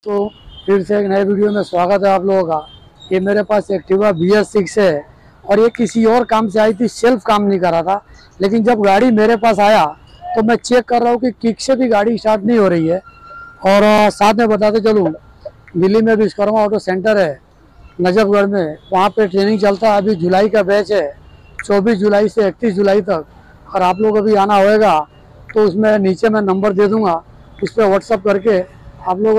तो फिर से एक नए वीडियो में स्वागत है आप लोगों का। ये मेरे पास एक्टिवा BS6 है और ये किसी और काम से आई थी, सेल्फ काम नहीं कर रहा था। लेकिन जब गाड़ी मेरे पास आया तो मैं चेक कर रहा हूँ कि किक से भी गाड़ी स्टार्ट नहीं हो रही है। और साथ में बताते चलूँ, दिल्ली में विश्वकर्मा ऑटो सेंटर है नजफगढ़ में, वहाँ पे ट्रेनिंग चलता है। अभी जुलाई का बैच है, 24 जुलाई से 31 जुलाई तक। और आप लोग अभी आना होएगा तो उसमें नीचे मैं नंबर दे दूँगा, उस पर व्हाट्सअप करके आप लोग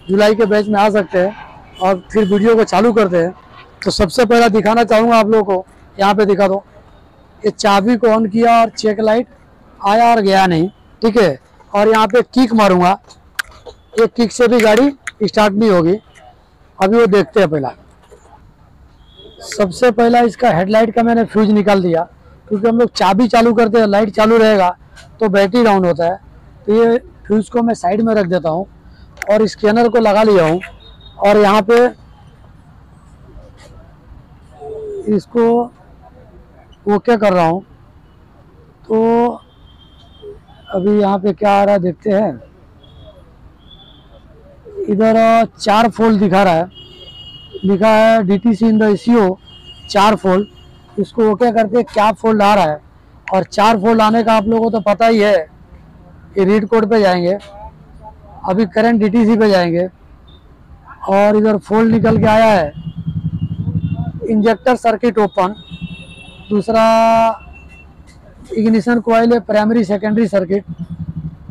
जुलाई के बैच में आ सकते हैं। और फिर वीडियो को चालू करते हैं। तो सबसे पहला दिखाना चाहूँगा आप लोगों को, यहाँ पे दिखा दो। ये चाबी को ऑन किया और चेक लाइट आया और गया नहीं, ठीक है। और यहाँ पे किक मारूंगा, ये किक से भी गाड़ी स्टार्ट नहीं होगी। अभी वो देखते हैं। पहला सबसे पहला इसका हेडलाइट का मैंने फ्यूज निकाल दिया, क्योंकि हम लोग चाबी चालू करते हैं, लाइट चालू रहेगा तो बैटरी डाउन होता है। तो ये फ्यूज को मैं साइड में रख देता हूँ और स्कैनर को लगा लिया हूँ। और यहाँ पे इसको ओके कर रहा हूँ। तो अभी यहाँ पे क्या आ रहा है देखते हैं। इधर 4 फोल्ड दिखा रहा है, लिखा है DTC in the ECU 4 fold. इसको ओके करते क्या फोल्ड आ रहा है। और 4 फोल्ड आने का आप लोगों को तो पता ही है, ये रीड कोड पे जाएंगे। अभी करंट DTC पे जाएंगे और इधर फोल्ड निकल के आया है। इंजेक्टर सर्किट ओपन, दूसरा इग्निशन कॉइल है, प्राइमरी सेकेंडरी सर्किट।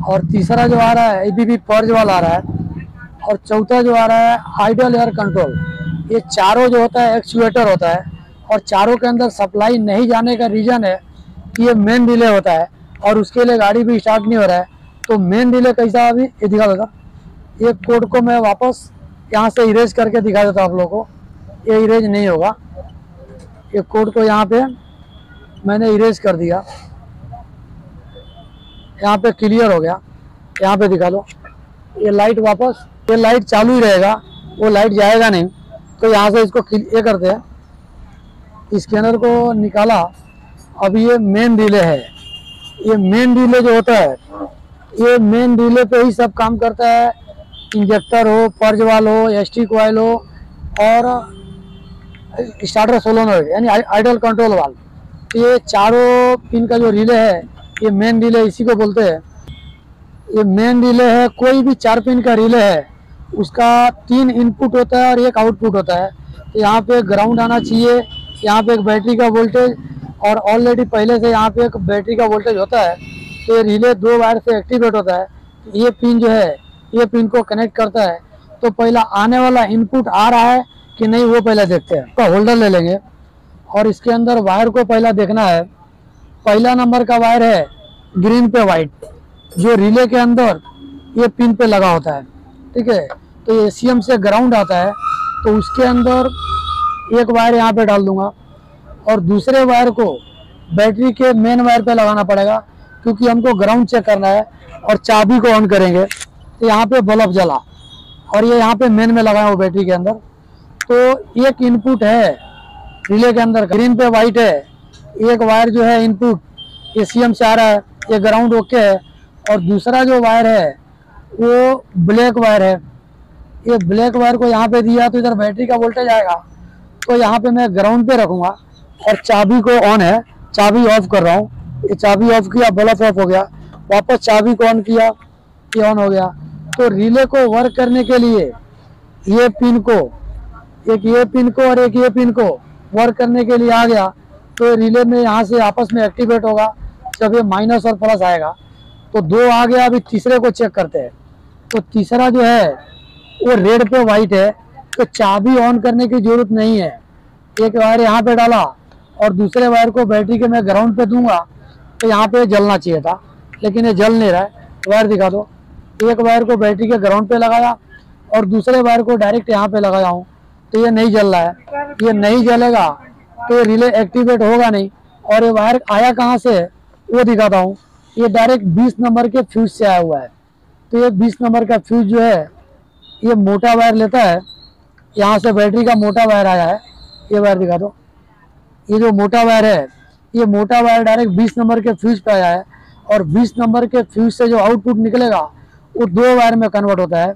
और तीसरा जो आ रहा है ABB पर्ज वाला आ रहा है। और चौथा जो आ रहा है आइडल एयर कंट्रोल। ये चारों जो होता है एक्चुएटर होता है। और चारों के अंदर सप्लाई नहीं जाने का रीज़न है कि ये मेन रिले होता है और उसके लिए गाड़ी भी स्टार्ट नहीं हो रहा है। तो मेन रिले कैसा, अभी ये दिखा देता। ये कोड को मैं वापस यहाँ से इरेज करके दिखा देता हूँ आप लोगों को। ये इरेज नहीं होगा, ये कोड को यहाँ पे मैंने इरेज कर दिया। यहाँ पे क्लियर हो गया, यहाँ पे दिखा लो। ये लाइट वापस, ये लाइट चालू ही रहेगा, वो लाइट जाएगा नहीं। तो यहाँ से इसको ये करते हैं, स्कैनर को निकाला। अब ये मेन रिले है। ये मेन रिले जो होता है, ये मेन रिले पे ही सब काम करता है। इंजेक्टर हो, पर्ज वाल हो, ST कॉइल हो और स्टार्टर सोलोनॉइड यानी आइडल कंट्रोल वाल। ये चारों पिन का जो रिले है, ये मेन रिले इसी को बोलते हैं। ये मेन रिले है। कोई भी 4 पिन का रिले है, उसका 3 इनपुट होता है और 1 आउटपुट होता है। तो यहाँ पे ग्राउंड आना चाहिए, यहाँ पे एक बैटरी का वोल्टेज, और ऑलरेडी पहले से यहाँ पे एक बैटरी का वोल्टेज होता है। तो ये रिले 2 वायर से एक्टिवेट होता है। ये पिन जो है, ये पिन को कनेक्ट करता है। तो पहला आने वाला इनपुट आ रहा है कि नहीं, वो पहले देखते हैं। तो होल्डर ले लेंगे और इसके अंदर वायर को पहला देखना है। पहला नंबर का वायर है ग्रीन पे वाइट, जो रिले के अंदर ये पिन पे लगा होता है, ठीक है। तो ये ACM से ग्राउंड आता है, तो उसके अंदर एक वायर यहाँ पे डाल दूंगा और दूसरे वायर को बैटरी के मेन वायर पे लगाना पड़ेगा, क्योंकि हमको ग्राउंड चेक करना है। और चाबी को ऑन करेंगे तो यहाँ पे बल्ब जला और ये यहाँ पे मेन में लगाए वो बैटरी के अंदर। तो एक इनपुट है रिले के अंदर, ग्रीन पे वाइट है। एक वायर जो है इनपुट ACM से आ रहा है, ये ग्राउंड ओके है। और दूसरा जो वायर है वो ब्लैक वायर है। ये ब्लैक वायर को यहाँ पे दिया तो इधर बैटरी का वोल्टेज आएगा। तो यहाँ पे मैं ग्राउंड पे रखूँगा और चाबी को ऑन है, चाबी ऑफ कर रहा हूँ। ये चाबी ऑफ किया, बल्ब ऑफ हो गया। वापस चाबी को ऑन किया, ये ऑन हो गया। तो रिले को वर्क करने के लिए ये पिन को, एक ये पिन को और एक ये पिन को वर्क करने के लिए आ गया। तो रिले में यहाँ से आपस में एक्टिवेट होगा जब ये माइनस और प्लस आएगा। तो 2 आ गया। अभी तीसरे को चेक करते हैं। तो तीसरा जो है वो रेड पे वाइट है, तो चाबी ऑन करने की जरूरत नहीं है। एक वायर यहाँ पे डाला और दूसरे वायर को बैटरी के मैं ग्राउंड पे दूंगा तो यहाँ पे जलना चाहिए था, लेकिन ये जल नहीं रहा है। वायर दिखा दो। एक वायर को बैटरी के ग्राउंड पे लगाया और दूसरे वायर को डायरेक्ट यहाँ पे लगाया हूँ, तो ये नहीं जल रहा है। ये नहीं जलेगा तो ये रिले एक्टिवेट होगा नहीं। और ये वायर आया कहाँ से वो दिखाता हूँ। ये डायरेक्ट 20 नंबर के फ्यूज से आया हुआ है। तो ये 20 नंबर का फ्यूज जो है, ये मोटा वायर लेता है। यहाँ से बैटरी का मोटा वायर आया है, ये वायर दिखा दो। ये जो मोटा वायर है, ये मोटा वायर डायरेक्ट 20 नंबर के फ्यूज पे आया है। और 20 नंबर के फ्यूज से जो आउटपुट निकलेगा वो 2 वायर में कन्वर्ट होता है।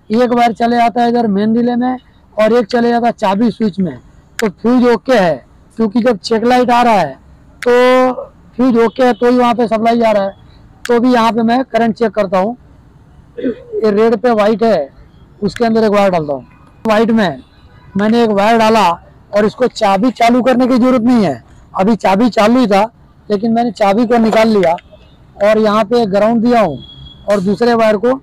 एक वायर चले जाता है इधर मेन रिले में और एक चले जाता है चाबी स्विच में। तो फ्यूज ओके है, क्योंकि जब चेक लाइट आ रहा है तो फ्यूज ओके है तो ही वहाँ पे सप्लाई जा रहा है। तो भी यहाँ पे मैं करंट चेक करता हूँ। ये रेड पे वाइट है, उसके अंदर एक वायर डालता हूँ। वाइट में मैंने एक वायर डाला और इसको चाबी चालू करने की जरूरत नहीं है। अभी चाबी चालू ही था, लेकिन मैंने चाबी को निकाल लिया और यहाँ पे ग्राउंड दिया हूँ और दूसरे वायर को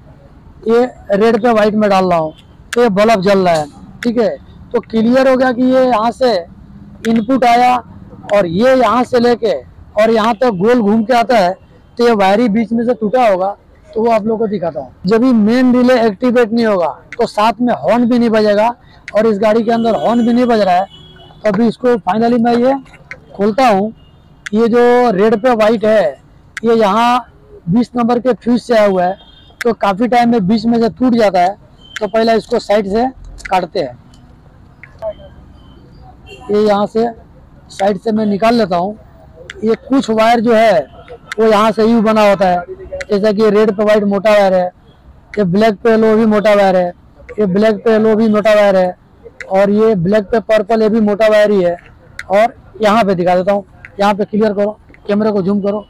ये रेड पे वाइट में डाल रहा हूँ। तो ये बल्ब जल रहा है, ठीक है। तो क्लियर हो गया कि ये यहाँ से इनपुट आया और ये यहाँ से लेके और यहाँ तक गोल घूम के आता है। तो ये वायर ही बीच में से टूटा होगा, तो वो आप लोगों को दिखाता हूँ। जब भी मेन रिले एक्टिवेट नहीं होगा तो साथ में हॉर्न भी नहीं बजेगा और इस गाड़ी के अंदर हॉर्न भी नहीं बज रहा है। तो अभी इसको फाइनली मैं ये खोलता हूँ। ये जो रेड पे वाइट है ये यहाँ 20 नंबर के फ्यूज से आया हुआ है, तो काफ़ी टाइम में बीच में से टूट जाता है। तो पहले इसको साइड से काटते हैं। ये यहाँ से साइड से मैं निकाल लेता हूँ। ये कुछ वायर जो है वो यहाँ से यूँ बना होता है, जैसा कि रेड पे वाइट मोटा वायर है, ये ब्लैक पे येलो भी मोटा वायर है, ये ब्लैक पे येलो भी मोटा वायर है और ये ब्लैक पे पर्पल ये भी मोटा वायर ही है। और यहाँ पे दिखा देता हूँ, यहाँ पे क्लियर करो, कैमरे को जूम करो।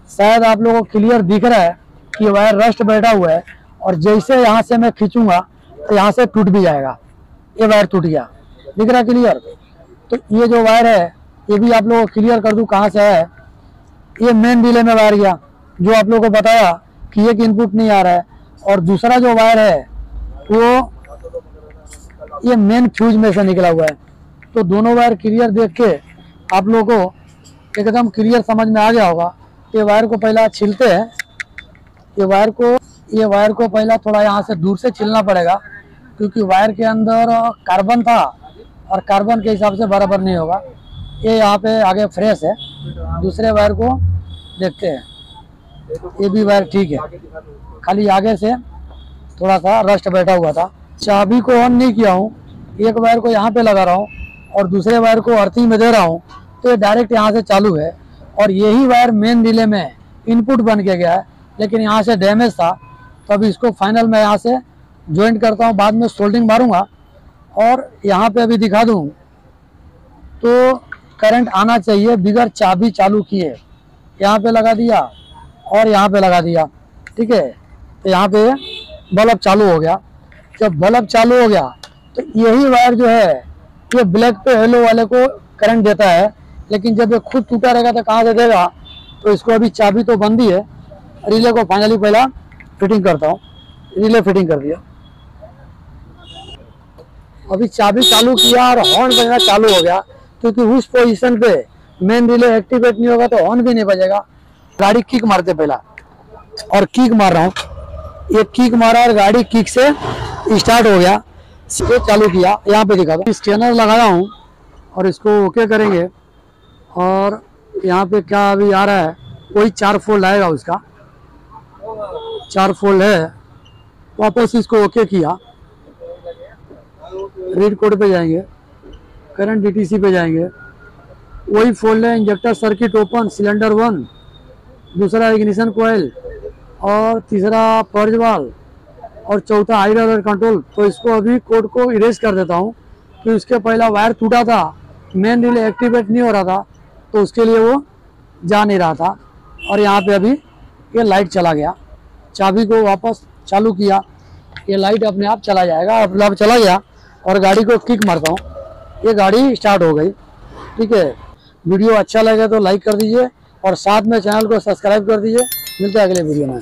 शायद आप लोगों को क्लियर दिख रहा है कि वायर रस्ट बैठा हुआ है और जैसे यहाँ से मैं खींचूंगा तो यहाँ से टूट भी जाएगा। ये वायर टूट गया, दिख रहा है क्लियर। तो ये जो वायर है ये भी आप लोगों को क्लियर कर दूं कहाँ से है। ये मेन रिले में वायर गया, जो आप लोगों को बताया कि एक इनपुट नहीं आ रहा है, और दूसरा जो वायर है वो ये मेन फ्यूज में से निकला हुआ है। तो दोनों वायर क्लियर देख के आप लोगों को एकदम क्लियर समझ में आ गया होगा। ये वायर को पहला छीलते हैं। ये वायर को पहला थोड़ा यहाँ से दूर से छीलना पड़ेगा, क्योंकि वायर के अंदर कार्बन था और कार्बन के हिसाब से बराबर नहीं होगा। ये यहाँ पे आगे फ्रेश है। दूसरे वायर को देखते हैं, ये भी वायर ठीक है, खाली आगे से थोड़ा सा रस्ट बैठा हुआ था। चाबी को ऑन नहीं किया हूँ, एक वायर को यहाँ पे लगा रहा हूँ और दूसरे वायर को अर्थिंग में दे रहा हूँ, तो ये डायरेक्ट यहाँ से चालू है। और यही वायर मेन रिले में इनपुट बन के गया है, लेकिन यहाँ से डैमेज था। तो अभी इसको फाइनल मैं यहाँ से ज्वाइंट करता हूँ, बाद में सोल्डिंग मारूंगा। और यहाँ पे अभी दिखा दूँ तो करंट आना चाहिए बिगर चाबी चालू किए। यहाँ पे लगा दिया और यहाँ पे लगा दिया, ठीक है। तो यहाँ पे बल्ब चालू हो गया। जब बल्ब चालू हो गया तो यही वायर जो है ये ब्लैक पे येलो वाले को करंट देता है, लेकिन जब ये खुद टूटा रहेगा तो कहाँ से देगा। तो इसको अभी चाबी तो बंद ही है। रिले को फाइनली पहला फिटिंग करता हूँ। रिले फिटिंग कर दिया, अभी चाबी चालू किया और हॉर्न बजना चालू हो गया, क्योंकि उस पोजीशन पे मेन रिले एक्टिवेट नहीं होगा तो हॉर्न भी नहीं बजेगा। गाड़ी किक मारते पहला, और किक मार रहा हूँ। ये किक मारा और गाड़ी किक से स्टार्ट हो गया। ये चालू किया, यहाँ पे दिखा दो। स्कैनर लगाया हूँ और इसको ओके करेंगे। और यहाँ पे क्या अभी आ रहा है, वही 4 फोल्ड आएगा, उसका 4 फोल्ड है। वापस इसको ओके किया, रीड कोड पे जाएंगे, करंट डीटीसी पे जाएंगे, वही फोल्ड है। इंजेक्टर सर्किट ओपन, सिलेंडर 1, दूसरा इग्निशन कोयल, और तीसरा पर्ज वाल्व, और चौथा आइडल कंट्रोल। तो इसको अभी कोड को इरेज कर देता हूँ, कि उसके पहला वायर टूटा था, मेन रिले एक्टिवेट नहीं हो रहा था, तो उसके लिए वो जा नहीं रहा था। और यहाँ पे अभी ये लाइट चला गया। चाबी को वापस चालू किया, ये लाइट अपने आप चला जाएगा। अब चला गया और गाड़ी को किक मारता हूँ, ये गाड़ी स्टार्ट हो गई, ठीक है। वीडियो अच्छा लगे तो लाइक कर दीजिए और साथ में चैनल को सब्सक्राइब कर दीजिए। मिलते हैं अगले वीडियो में।